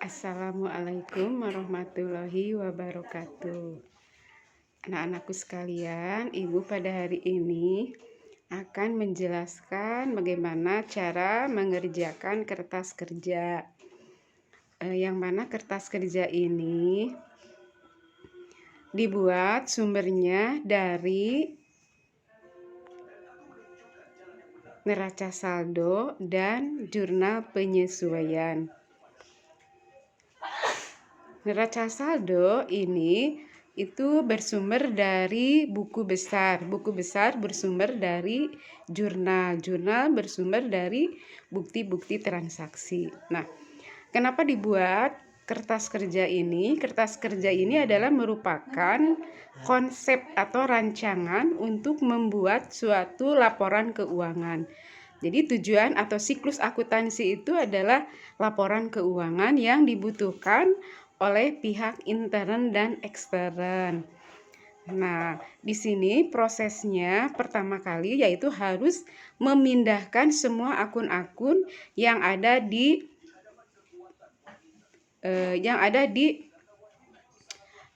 Assalamualaikum warahmatullahi wabarakatuh. Anak-anakku sekalian, Ibu pada hari ini akan menjelaskan bagaimana cara mengerjakan kertas kerja. Yang mana kertas kerja ini dibuat sumbernya dari neraca saldo dan jurnal penyesuaian. Neraca saldo ini itu bersumber dari buku besar. Buku besar bersumber dari jurnal. Jurnal bersumber dari bukti-bukti transaksi. Nah, kenapa dibuat kertas kerja ini? Kertas kerja ini adalah merupakan konsep atau rancangan untuk membuat suatu laporan keuangan. Jadi tujuan atau siklus akuntansi itu adalah laporan keuangan yang dibutuhkan oleh pihak intern dan ekstern. Nah, di sini prosesnya pertama kali yaitu harus memindahkan semua akun-akun yang ada di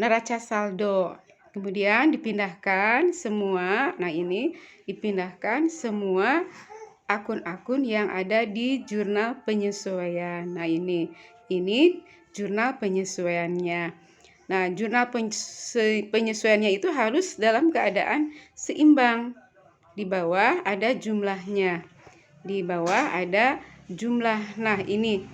neraca saldo. Kemudian dipindahkan semua. Nah, ini dipindahkan semua akun-akun yang ada di jurnal penyesuaian. Nah, ini jurnal penyesuaiannya. Nah, jurnal penyesuaiannya itu harus dalam keadaan seimbang. Di bawah ada jumlahnya. Di bawah ada jumlah. Nah, ini.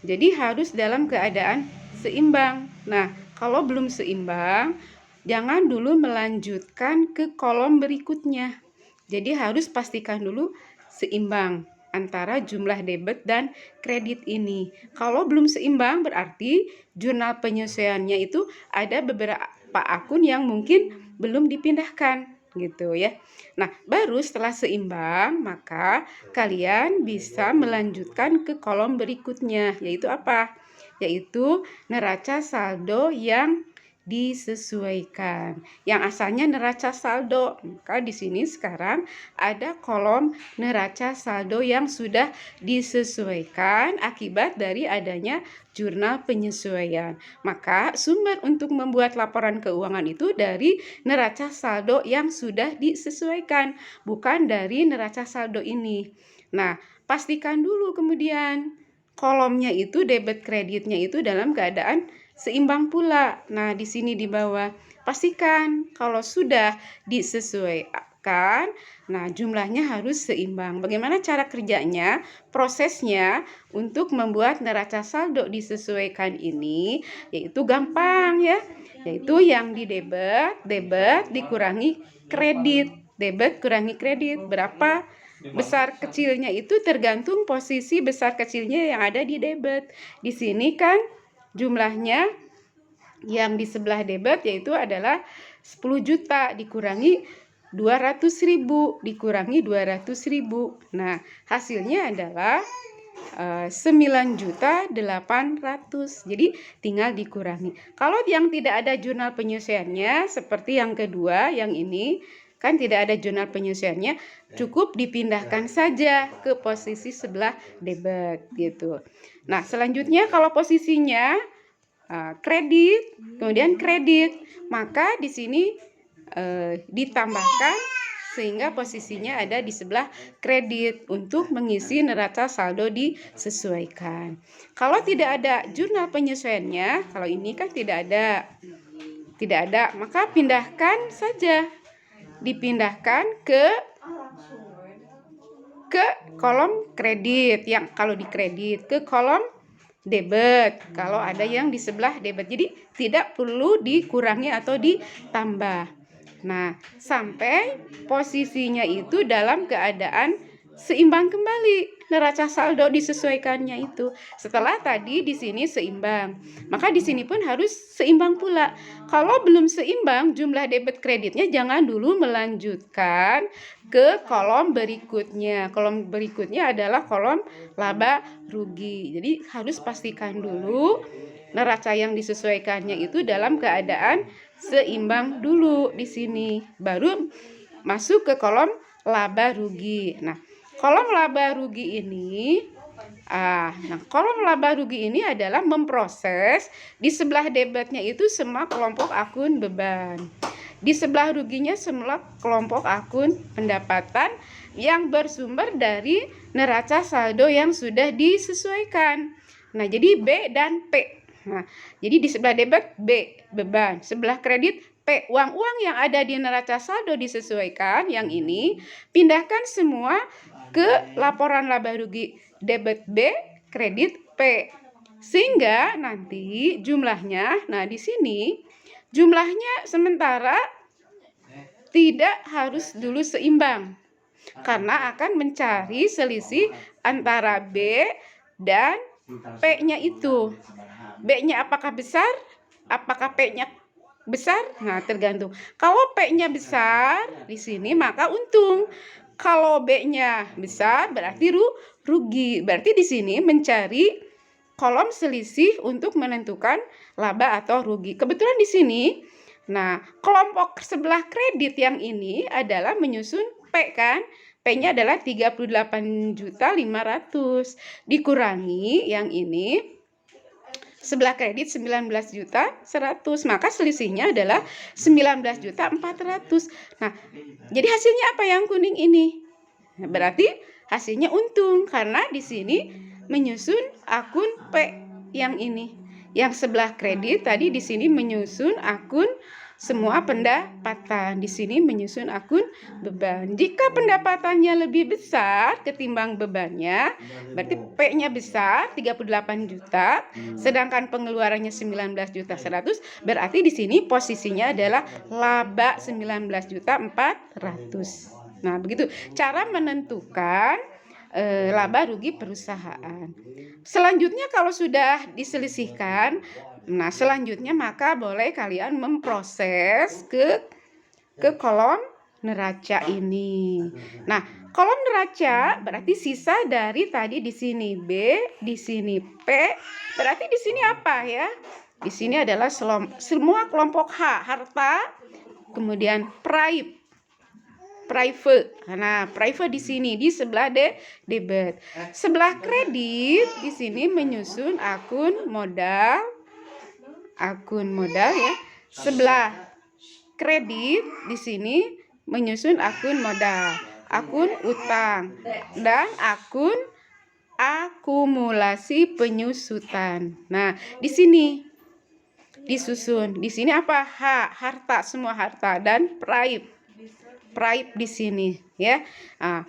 Jadi harus dalam keadaan seimbang. Nah, kalau belum seimbang, jangan dulu melanjutkan ke kolom berikutnya. Jadi harus pastikan dulu seimbang antara jumlah debit dan kredit ini. Kalau belum seimbang berarti jurnal penyesuaiannya itu ada beberapa akun yang mungkin belum dipindahkan gitu ya. Nah, baru setelah seimbang maka kalian bisa melanjutkan ke kolom berikutnya, yaitu apa? Yaitu neraca saldo yang disesuaikan. Yang asalnya neraca saldo, maka di sini sekarang ada kolom neraca saldo yang sudah disesuaikan akibat dari adanya jurnal penyesuaian. Maka sumber untuk membuat laporan keuangan itu dari neraca saldo yang sudah disesuaikan, bukan dari neraca saldo ini. Nah, pastikan dulu kemudian kolomnya itu debit kreditnya itu dalam keadaan seimbang pula. Nah, di sini di bawah pastikan kalau sudah disesuaikan, nah jumlahnya harus seimbang. Bagaimana cara kerjanya? Prosesnya untuk membuat neraca saldo disesuaikan ini yaitu gampang ya. Yaitu yang di debit dikurangi kredit. Debit kurangi kredit. Berapa besar kecilnya itu tergantung posisi besar kecilnya yang ada di debit. Di sini kan jumlahnya yang di sebelah debit yaitu adalah 10 juta dikurangi 200.000 dikurangi 200.000. Nah, hasilnya adalah 9.800.000. Jadi tinggal dikurangi. Kalau yang tidak ada jurnal penyesuaiannya seperti yang kedua, yang ini kan tidak ada jurnal penyesuaiannya, cukup dipindahkan saja ke posisi sebelah debit gitu. Nah, selanjutnya kalau posisinya kredit, kemudian kredit, maka di sini ditambahkan sehingga posisinya ada di sebelah kredit untuk mengisi neraca saldo disesuaikan. Kalau tidak ada jurnal penyesuaiannya, kalau ini kan tidak ada, maka pindahkan saja, dipindahkan ke kolom kredit, yang kalau di kredit ke kolom debit kalau ada yang di sebelah debit. Jadi tidak perlu dikurangi atau ditambah. Nah, sampai posisinya itu dalam keadaan seimbang kembali neraca saldo disesuaikannya itu. Setelah tadi di sini seimbang, maka di sini pun harus seimbang pula. Kalau belum seimbang jumlah debit kreditnya, jangan dulu melanjutkan ke kolom berikutnya. Kolom berikutnya adalah kolom laba rugi. Jadi harus pastikan dulu neraca yang disesuaikannya itu dalam keadaan seimbang dulu di sini. Baru masuk ke kolom laba rugi. Nah, kolom laba rugi ini Nah, kolom laba rugi ini adalah memproses di sebelah debitnya itu semua kelompok akun beban. Di sebelah ruginya semua kelompok akun pendapatan yang bersumber dari neraca saldo yang sudah disesuaikan. Nah, jadi B dan P. Nah, jadi di sebelah debit B, beban. Sebelah kredit P, uang-uang yang ada di neraca saldo disesuaikan. Yang ini, pindahkan semua ke laporan laba rugi debit B, kredit P. Sehingga nanti jumlahnya, nah di sini jumlahnya sementara tidak harus dulu seimbang. Karena akan mencari selisih antara B dan P-nya itu. B-nya apakah besar? Apakah P-nya besar? Nah, tergantung. Kalau P-nya besar di sini maka untung. Kalau B-nya besar berarti rugi. Berarti di sini mencari kolom selisih untuk menentukan laba atau rugi. Kebetulan di sini, nah, kelompok sebelah kredit yang ini adalah menyusun P kan? P-nya adalah 38.500.000 dikurangi yang ini sebelah kredit 19.100.000, maka selisihnya adalah 19.400.000. Nah, jadi hasilnya apa yang kuning ini? Berarti hasilnya untung karena di sini menyusun akun P yang ini. Yang sebelah kredit tadi di sini menyusun akun semua pendapatan, di sini menyusun akun beban. Jika pendapatannya lebih besar ketimbang bebannya, berarti P-nya besar 38 juta, sedangkan pengeluarannya 19.100.000, berarti di sini posisinya adalah laba 19.400.000. Nah, begitu cara menentukan laba rugi perusahaan. Selanjutnya kalau sudah diselisihkan, nah selanjutnya maka boleh kalian memproses ke kolom neraca ini. Nah, kolom neraca berarti sisa dari tadi di sini B, di sini P, berarti di sini apa ya? Di sini adalah semua kelompok H, harta, kemudian private. Nah, private di sini di sebelah debit. Sebelah kredit di sini menyusun akun modal ya. Sebelah kredit di sini menyusun akun modal, akun utang, dan akun akumulasi penyusutan. Nah, di sini disusun. Di sini apa? H, harta, semua harta, dan private di sini ya. Nah,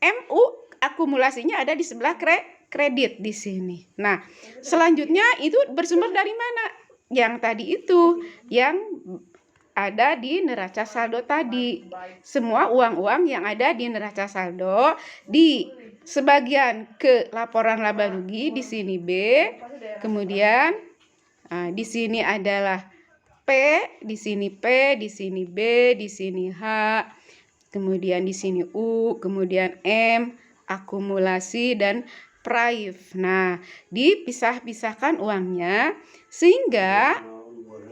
MU akumulasinya ada di sebelah kredit di sini. Nah, selanjutnya itu bersumber dari mana? Yang tadi itu yang ada di neraca saldo tadi. Semua uang-uang yang ada di neraca saldo di sebagian ke laporan laba rugi di sini B, kemudian di sini adalah P, di sini P, di sini B, di sini H, kemudian di sini U, kemudian M, akumulasi, dan prive. Nah, dipisah-pisahkan uangnya sehingga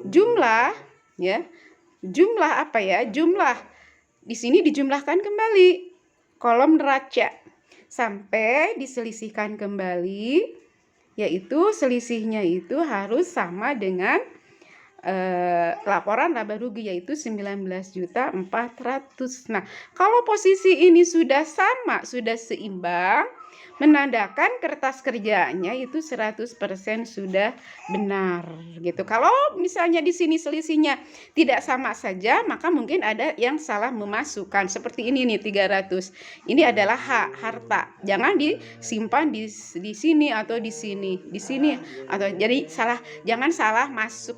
jumlah ya, jumlah apa ya? Jumlah di sini dijumlahkan kembali kolom neraca sampai diselisihkan kembali, yaitu selisihnya itu harus sama dengan laporan laba rugi yaitu 19.400.000. Nah, kalau posisi ini sudah sama, sudah seimbang, menandakan kertas kerjanya itu 100% sudah benar gitu. Kalau misalnya di sini selisihnya tidak sama saja, maka mungkin ada yang salah memasukkan. Seperti ini nih 300. Ini adalah harta. Jangan disimpan di sini atau di sini. Di sini atau jadi jangan salah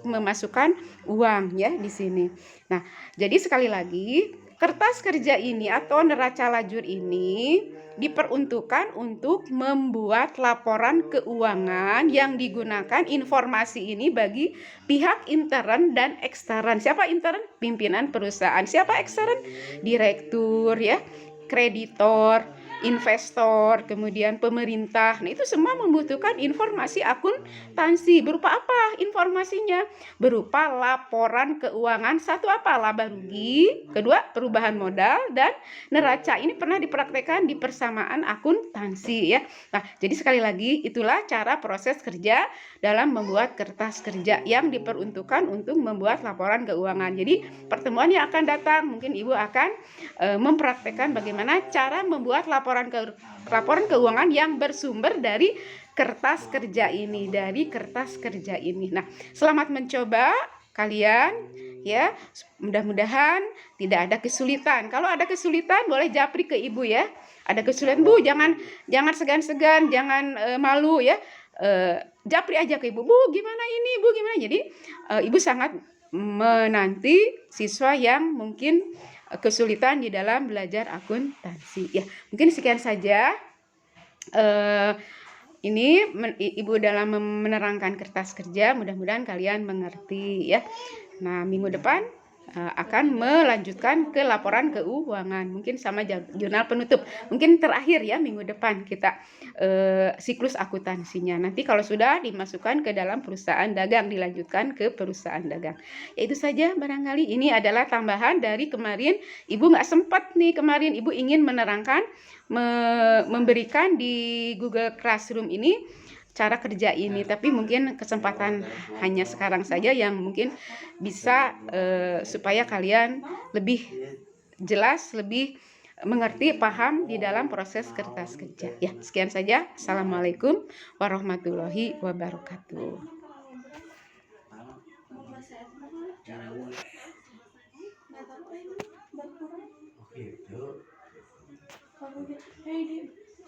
memasukkan uang ya di sini. Nah, jadi sekali lagi kertas kerja ini atau neraca lajur ini diperuntukkan untuk membuat laporan keuangan yang digunakan informasi ini bagi pihak intern dan ekstern. Siapa intern? Pimpinan perusahaan. Siapa ekstern? Direktur ya, kreditor, investor, kemudian pemerintah. Nah, itu semua membutuhkan informasi akuntansi. Berupa apa informasinya? Berupa laporan keuangan. Satu apa? Laba rugi. Kedua, perubahan modal dan neraca. Ini pernah dipraktekkan di persamaan akuntansi ya. Nah, jadi sekali lagi itulah cara proses kerja dalam membuat kertas kerja yang diperuntukkan untuk membuat laporan keuangan. Jadi pertemuan yang akan datang mungkin Ibu akan mempraktekkan bagaimana cara membuat laporan keuangan yang bersumber dari kertas kerja ini, Nah, selamat mencoba kalian ya. Mudah-mudahan tidak ada kesulitan. Kalau ada kesulitan boleh japri ke Ibu ya. Ada kesulitan Bu, jangan segan-segan, jangan malu ya. Japri aja ke Ibu. Bu, gimana ini? Bu, gimana? Jadi Ibu sangat menanti siswa yang mungkin kesulitan di dalam belajar akuntansi. Ya, mungkin sekian saja. Ini Ibu dalam menerangkan kertas kerja, mudah-mudahan kalian mengerti ya. Nah, minggu depan akan melanjutkan ke laporan keuangan, mungkin sama jurnal penutup. Mungkin terakhir ya minggu depan kita siklus akuntansinya. Nanti kalau sudah dimasukkan ke dalam perusahaan dagang, dilanjutkan ke perusahaan dagang. Ya, itu saja barangkali. Ini adalah tambahan dari kemarin. Ibu nggak sempat nih kemarin, Ibu ingin menerangkan, memberikan di Google Classroom ini cara kerja ini, tapi mungkin kesempatan hanya sekarang saja yang mungkin bisa supaya kalian lebih jelas, lebih mengerti, paham di dalam proses kertas kerja. Ya, sekian saja. Assalamualaikum warahmatullahi wabarakatuh.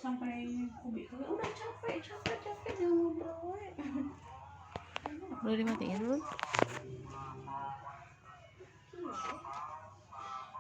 Sampai kubik udah capek jangan ngobrol. Udah dimatiin belum?